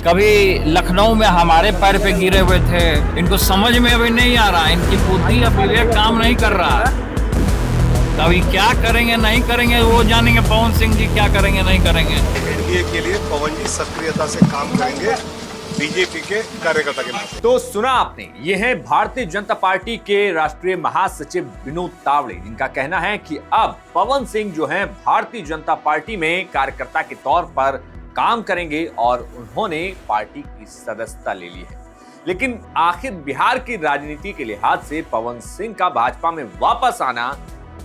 कभी लखनऊ में हमारे पैर पे गिरे हुए थे। इनको समझ में अभी नहीं आ रहा, इनकी बुद्धि अब विवेक काम नहीं कर रहा। कभी क्या करेंगे नहीं करेंगे वो जानेंगे, पवन सिंह जी क्या करेंगे नहीं करेंगे। एनडीए के लिए पवन जी सक्रियता से काम करेंगे बीजेपी के कार्यकर्ता के नाते। तो सुना आपने, ये है भारतीय जनता पार्टी के राष्ट्रीय महासचिव विनोद तावड़े, जिनका कहना है कि अब पवन सिंह जो हैं भारतीय जनता पार्टी में कार्यकर्ता के तौर पर काम करेंगे और उन्होंने पार्टी की सदस्यता ले ली है। लेकिन आखिर बिहार की राजनीति के लिहाज से पवन सिंह का भाजपा में वापस आना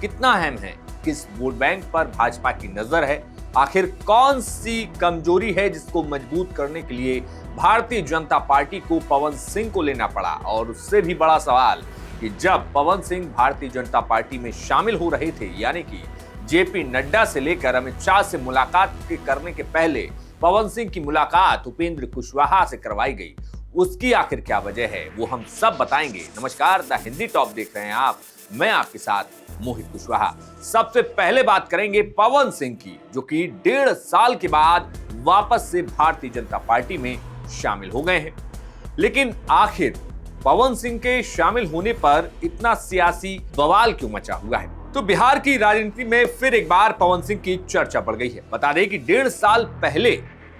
कितना अहम है? किस वोट बैंक पर भाजपा की नजर है? आखिर कौन सी कमजोरी है जिसको मजबूत करने के लिए भारतीय जनता पार्टी को पवन सिंह को लेना पड़ा? और उससे भी बड़ा सवाल कि जब पवन सिंह भारतीय जनता पार्टी में शामिल हो रहे थे, यानी कि जेपी नड्डा से लेकर अमित शाह से मुलाकात करने के पहले पवन सिंह की मुलाकात उपेंद्र कुशवाहा से करवाई गई, उसकी आखिर क्या वजह है वो हम सब बताएंगे। नमस्कार, द हिंदी टॉप देख रहे हैं आप, मैं आपके साथ मोहित कुशवाहा। सबसे पहले बात करेंगे पवन सिंह की, जो कि 1.5 साल के बाद वापस से भारतीय जनता पार्टी में शामिल हो गए हैं। लेकिन आखिर पवन सिंह के शामिल होने पर इतना सियासी बवाल क्यों मचा हुआ है? तो बिहार की राजनीति में फिर एक बार पवन सिंह की चर्चा बढ़ गई है। बता दें कि 1.5 साल पहले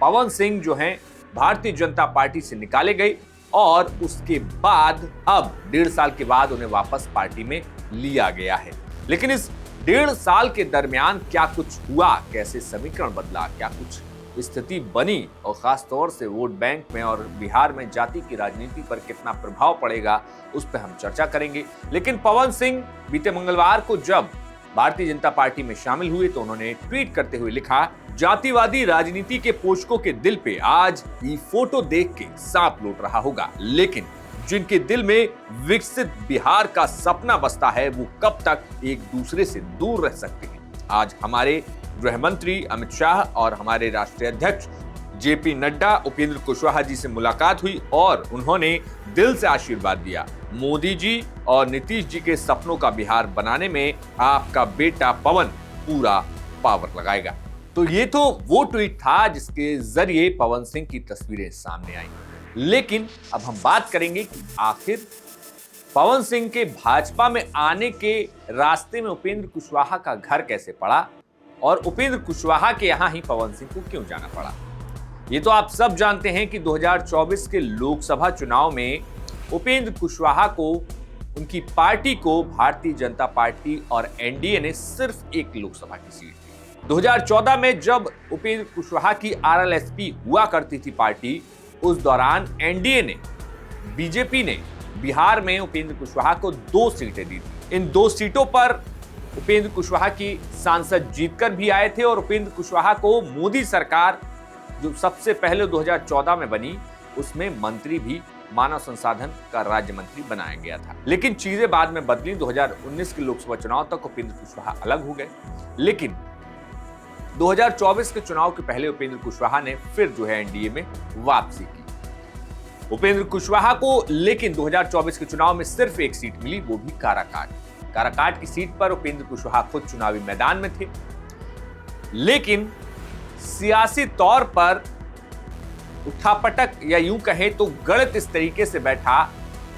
पवन सिंह जो हैं भारतीय जनता पार्टी से निकाले गए और उसके बाद अब 1.5 साल के बाद उन्हें वापस पार्टी में लिया गया है। लेकिन इस 1.5 साल के दरमियान क्या कुछ हुआ, कैसे समीकरण बदला, क्या कुछ स्थिति बनी और खास तौर से वोट बैंक में और बिहार में जाति की राजनीति पर कितना प्रभाव पड़ेगा, उस पर हम चर्चा करेंगे। लेकिन पवन सिंह बीते मंगलवार को जब भारतीय जनता पार्टी में शामिल हुए तो उन्होंने ट्वीट करते हुए लिखा, जातिवादी राजनीति के पोषकों के दिल पे आज ये फोटो देख के सांप लौट रहा होगा, लेकिन जिनके दिल में विकसित बिहार का सपना बसता है वो कब तक एक दूसरे से दूर रह सकते हैं। आज हमारे गृह मंत्री अमित शाह और हमारे राष्ट्रीय अध्यक्ष जेपी नड्डा उपेंद्र कुशवाहा जी से मुलाकात हुई और उन्होंने दिल से आशीर्वाद दिया। मोदी जी और नीतीश जी के सपनों का बिहार बनाने में आपका बेटा पवन पूरा पावर लगाएगा। तो ये तो वो ट्वीट था जिसके जरिए पवन सिंह की तस्वीरें सामने आई। लेकिन अब हम बात करेंगे कि आखिर पवन सिंह के भाजपा में आने के रास्ते में उपेंद्र कुशवाहा का घर कैसे पड़ा और उपेंद्र कुशवाहा के यहां ही पवन सिंह को क्यों जाना पड़ा। ये तो आप सब जानते हैं कि 2024 के लोकसभा चुनाव में उपेंद्र कुशवाहा को, उनकी पार्टी को भारतीय जनता पार्टी और एनडीए ने सिर्फ एक लोकसभा की सीट दी। 2014 में जब उपेंद्र कुशवाहा की आरएलएसपी हुआ करती थी पार्टी, उस दौरान एनडीए ने, बीजेपी ने बिहार में उपेंद्र कुशवाहा को 2 सीटें दी थी। इन 2 सीटों पर उपेंद्र कुशवाहा की सांसद जीतकर भी आए थे और उपेंद्र कुशवाहा को मोदी सरकार जो सबसे पहले 2014 में बनी, उसमें मंत्री भी, मानव संसाधन का राज्य मंत्री बनाया गया था। लेकिन चीजें बाद में बदली। 2019 के लोकसभा चुनाव तक उपेंद्र कुशवाहा अलग हो गए, लेकिन 2024 के चुनाव के पहले उपेंद्र कुशवाहा ने फिर जो है एनडीए में वापसी की। उपेंद्र कुशवाहा को लेकिन 2024 के चुनाव में सिर्फ एक सीट मिली, वो भी काराकाट की सीट पर उपेंद्र कुशवाहा खुद चुनावी मैदान में थे। लेकिन सियासी तौर पर उठापटक या यूं कहें तो गणित इस तरीके से बैठा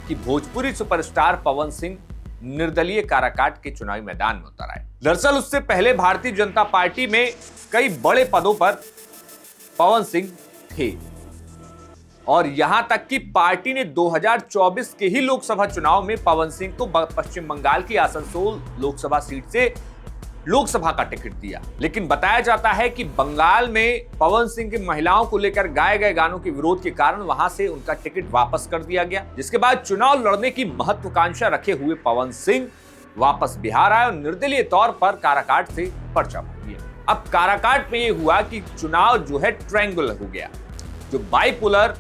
कि भोजपुरी सुपरस्टार पवन सिंह निर्दलीय काराकाट के चुनावी मैदान में उतर आए। दरअसल उससे पहले भारतीय जनता पार्टी में कई बड़े पदों पर पवन सिंह थे और यहां तक कि पार्टी ने 2024 के ही लोकसभा चुनाव में पवन सिंह को पश्चिम बंगाल की आसनसोल लोकसभा सीट से लोकसभा का टिकट दिया। लेकिन बताया जाता है कि बंगाल में पवन सिंह की महिलाओं को लेकर गाए गए गानों के विरोध के कारण वहां से उनका टिकट वापस कर दिया गया, जिसके बाद चुनाव लड़ने की महत्वाकांक्षा रखे हुए पवन सिंह वापस बिहार आए और निर्दलीय तौर पर काराकाट से पर्चा भर दिया। अब काराकाट में यह हुआ कि चुनाव जो है ट्रायंगुलर हो गया। जो बाइपोलर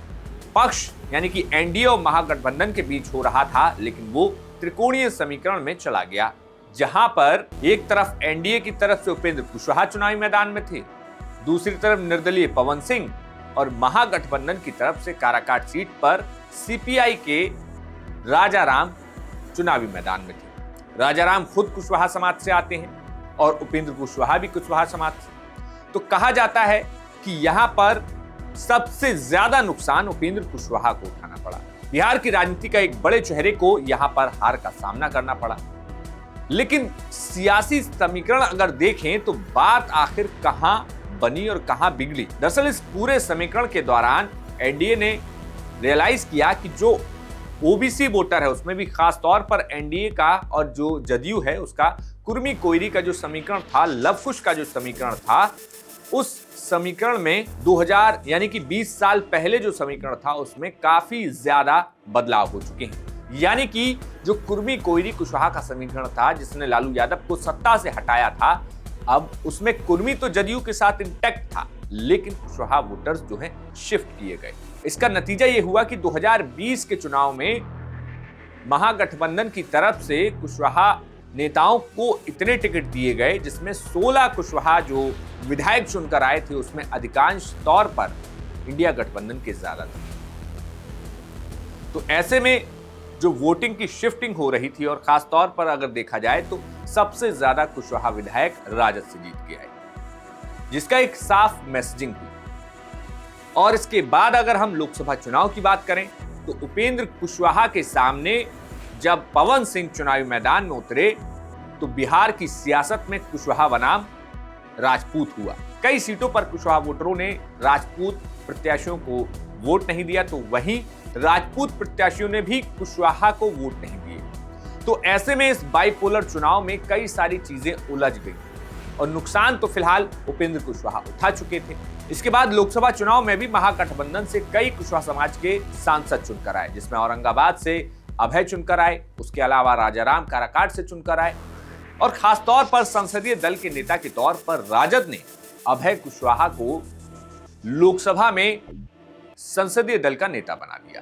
पक्ष यानी कि एनडीए और महागठबंधन के बीच हो रहा था, लेकिन वो त्रिकोणीय समीकरण में चला गया, जहां पर एक तरफ एनडीए की तरफ से उपेंद्र कुशवाहा चुनावी मैदान में थे, दूसरी तरफ निर्दलीय पवन सिंह और महागठबंधन की तरफ से काराकाट सीट पर सीपीआई के राजाराम चुनावी मैदान में थे। राजाराम खुद कुशवाहा समाज से आते हैं और उपेंद्र कुशवाहा भी कुशवाहा समाज से। तो कहा जाता है कि यहां पर सबसे ज्यादा नुकसान उपेंद्र कुशवाहा को उठाना पड़ा। बिहार की राजनीति का एक बड़े चेहरे को यहां पर हार का सामना करना पड़ा। लेकिन सियासी समीकरण अगर देखें तो बात आखिर कहां बनी और कहां बिगड़ी। दरअसल इस पूरे समीकरण के दौरान एनडीए ने रियलाइज किया कि जो ओबीसी वोटर है उसमें भी खास तौर पर एनडीए का और जो जदयू है उसका कुर्मी कोयरी का जो समीकरण था, लव कुश का जो समीकरण था, उस समीकरण में 2000 यानी कि 20 साल पहले जो समीकरण था उसमें काफी ज्यादा बदलाव हो चुके हैं। यानी कि जो कुर्मी कोयरी कुशवाहा का समीकरण था जिसने लालू यादव को सत्ता से हटाया था, अब उसमें कुर्मी तो जदयू के साथ इंटैक्ट था लेकिन कुशवाहा वोटर्स जो है शिफ्ट किए गए। इसका नतीजा यह हुआ कि 2020 के चुनाव में महागठबंधन की तरफ से कुशवाहा नेताओं को इतने टिकट दिए गए जिसमें 16 कुशवाहा जो विधायक चुनकर आए थे उसमें अधिकांश तौर पर इंडिया गठबंधन के ज्यादा थे। तो ऐसे में जो वोटिंग की शिफ्टिंग हो रही थी और खास तौर पर अगर देखा जाए तो सबसे ज्यादा कुशवाहा विधायक राजद से जीत के आए, जिसका एक साफ मैसेजिंग हुई। और इसके बाद अगर हम लोकसभा चुनाव की बात करें तो उपेंद्र कुशवाहा के सामने जब पवन सिंह चुनावी मैदान में उतरे तो बिहार की सियासत में कुशवाहा बनाम राजपूत हुआ। कई सीटों पर कुशवाहा वोटरों ने राजपूत प्रत्याशियों को वोट नहीं दिया तो वहीं राजपूत प्रत्याशियों ने भी कुशवाहा को वोट नहीं दिए। तो ऐसे में इस बाइपोलर चुनाव में कई सारी चीजें उलझ गई और नुकसान तो फिलहाल उपेंद्र कुशवाहा उठा चुके थे। इसके बाद लोकसभा चुनाव में भी महागठबंधन से कई कुशवाहा समाज के सांसद चुनकर आए, जिसमें औरंगाबाद से अभय चुनकर आए, उसके अलावा राजाराम काराकाट से चुनकर आए और खास तौर पर संसदीय दल के नेता के तौर पर राजद ने अभय कुशवाहा को लोकसभा में संसदीय दल का नेता बना दिया।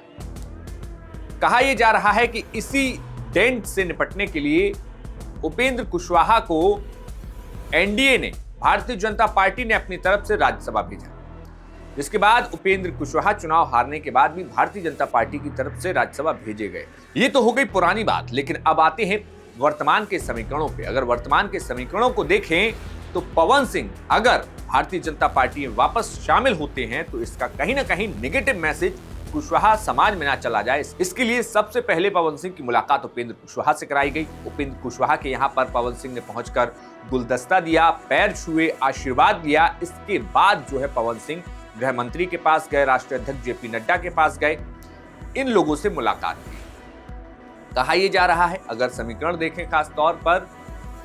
कहा यह जा रहा है कि इसी डेंट से निपटने के लिए उपेंद्र कुशवाहा को एनडीए ने, भारतीय जनता पार्टी ने अपनी तरफ से राज्यसभा भेजा, जिसके बाद उपेंद्र कुशवाहा चुनाव हारने के बाद भी भारतीय जनता पार्टी की तरफ से राज्यसभा भेजे गए। ये तो हो गई पुरानी बात, लेकिन अब आते हैं वर्तमान के समीकरणों पे। अगर वर्तमान के समीकरणों को देखें तो पवन सिंह अगर भारतीय जनता पार्टी में वापस शामिल होते हैं तो इसका कहीं ना कहीं नेगेटिव मैसेज कुशवाहा समाज में ना चला जाए, इसके लिए सबसे पहले पवन सिंह की मुलाकात उपेंद्र कुशवाहा से कराई गई। उपेंद्र कुशवाहा के यहाँ पर पवन सिंह ने पहुंचकर गुलदस्ता दिया, पैर छुए, आशीर्वाद दिया। इसके बाद जो है पवन सिंह गृह मंत्री के पास गए, राष्ट्रीय अध्यक्ष जेपी नड्डा के पास गए, इन लोगों से मुलाकात की। कहा यह जा रहा है, अगर समीकरण देखें खास तौर पर,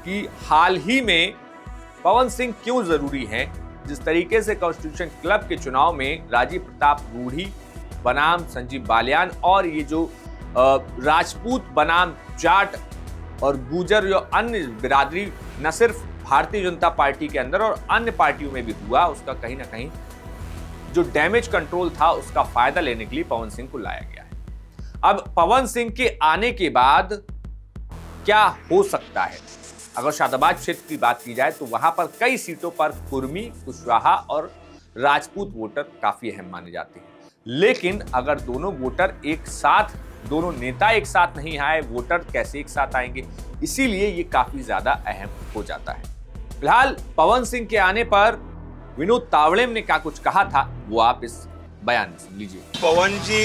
कि हाल ही में पवन सिंह क्यों जरूरी हैं। जिस तरीके से कॉन्स्टिट्यूशन क्लब के चुनाव में राजीव प्रताप रूढ़ी बनाम संजीव बालियान और ये जो राजपूत बनाम जाट और गुजर जो अन्य बिरादरी न सिर्फ भारतीय जनता पार्टी के अंदर और अन्य पार्टियों में भी हुआ, उसका कहीं ना कहीं जो डैमेज कंट्रोल था उसका फायदा लेने के लिए पवन सिंह को लाया गया है। अब पवन सिंह के आने के बाद क्या हो सकता है? अगर शादाबाद क्षेत्र की बात की जाए तो वहां पर कई सीटों पर कुर्मी, कुशवाहा और राजपूत वोटर काफी अहम माने जाते हैं। लेकिन अगर दोनों वोटर एक साथ, दोनों नेता एक साथ नहीं आए, वोटर कैसे एक साथ आएंगे? इसीलिए ये काफी ज्यादा अहम हो जाता है। फिलहाल पवन सिंह के आने पर विनोद तावड़े ने क्या कुछ कहा था वो आप इस बयान में सुन लीजिए। पवन जी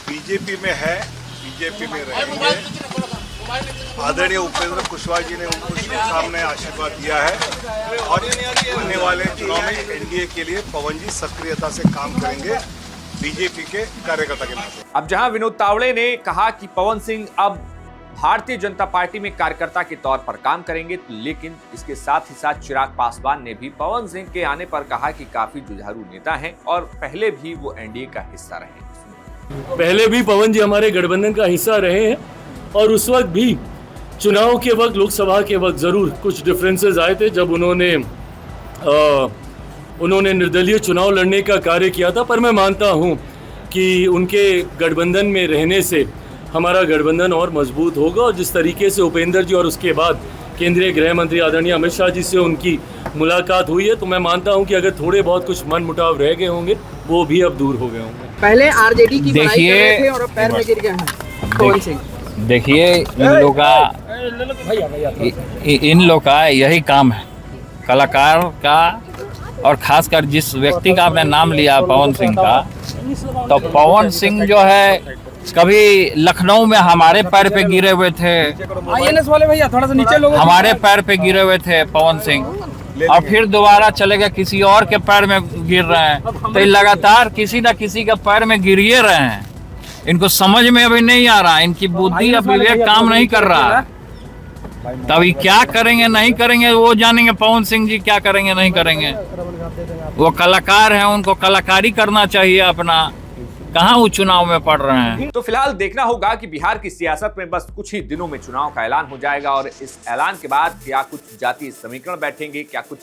बीजेपी में है, बीजेपी में रहेंगे। आदरणीय उपेंद्र कुशवाहा जी ने उनको सामने आशीर्वाद दिया है और आने वाले चुनाव में एनडीए के लिए पवन जी सक्रियता से काम करेंगे बीजेपी के कार्यकर्ता के नाते। अब जहां विनोद तावड़े ने कहा कि पवन सिंह अब भारतीय जनता पार्टी में कार्यकर्ता के तौर पर काम करेंगे, लेकिन इसके साथ ही साथ चिराग पासवान ने भी पवन सिंह के आने पर कहा कि काफी जुझारू नेता हैं और पहले भी वो एनडीए का हिस्सा रहे हैं। पहले भी पवन जी हमारे गठबंधन का हिस्सा रहे हैं और उस वक्त भी चुनाव के वक्त, लोकसभा के वक्त जरूर कुछ डिफरेंसेस आए थे जब उन्होंने निर्दलीय चुनाव लड़ने का कार्य किया था। पर मैं मानता हूं कि उनके गठबंधन में रहने से हमारा गठबंधन और मजबूत होगा और जिस तरीके से उपेंद्र जी और उसके बाद केंद्रीय गृह मंत्री आदरणीय अमित शाह जी से उनकी मुलाकात हुई है तो मैं मानता हूं कि अगर थोड़े बहुत कुछ मनमुटाव रह गए होंगे वो भी अब दूर हो गए होंगे। पहले आरजेडी की बनाई कर रहे थे और अब पैर में गिर गए हैं पवन सिंह। देखिए इन लोग का यही काम है, कलाकार का और खासकर जिस व्यक्ति का आपने नाम लिया पवन सिंह का, तो पवन सिंह जो है कभी लखनऊ में हमारे पैर पे गिरे हुए थे, INS वाले भैया थोड़ा सा नीचे लोगों हमारे पैर पे गिरे हुए थे पवन सिंह, और फिर दोबारा चले गए किसी और के पैर में गिर रहे हैं। तो ये लगातार किसी न किसी के पैर में गिर ही रहे हैं। इनको समझ में अभी नहीं आ रहा, इनकी बुद्धि या विवेक काम नहीं कर रहा। तभी क्या करेंगे नहीं करेंगे वो जानेंगे। पवन सिंह जी क्या करेंगे नहीं करेंगे, वो कलाकार हैं, उनको कलाकारी करना चाहिए अपना। कहाँ वो चुनाव में पड़ रहे हैं। तो फिलहाल देखना होगा कि बिहार की सियासत में बस कुछ ही दिनों में चुनाव का ऐलान हो जाएगा और इस ऐलान के बाद क्या कुछ जातीय समीकरण बैठेंगे, क्या कुछ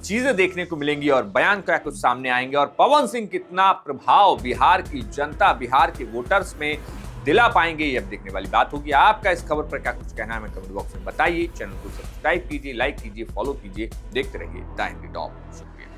चीजें देखने को मिलेंगी और बयान क्या कुछ सामने आएंगे, और पवन सिंह कितना प्रभाव बिहार की जनता, बिहार के वोटर्स में दिला पाएंगे, ये अब देखने वाली बात होगी। आपका इस खबर पर क्या कुछ कहना है, हमें कमेंट बॉक्स में बताइए। चैनल को सब्सक्राइब कीजिए, लाइक कीजिए, फॉलो कीजिए, देखते रहिए द हिंदी टॉप। शुक्रिया।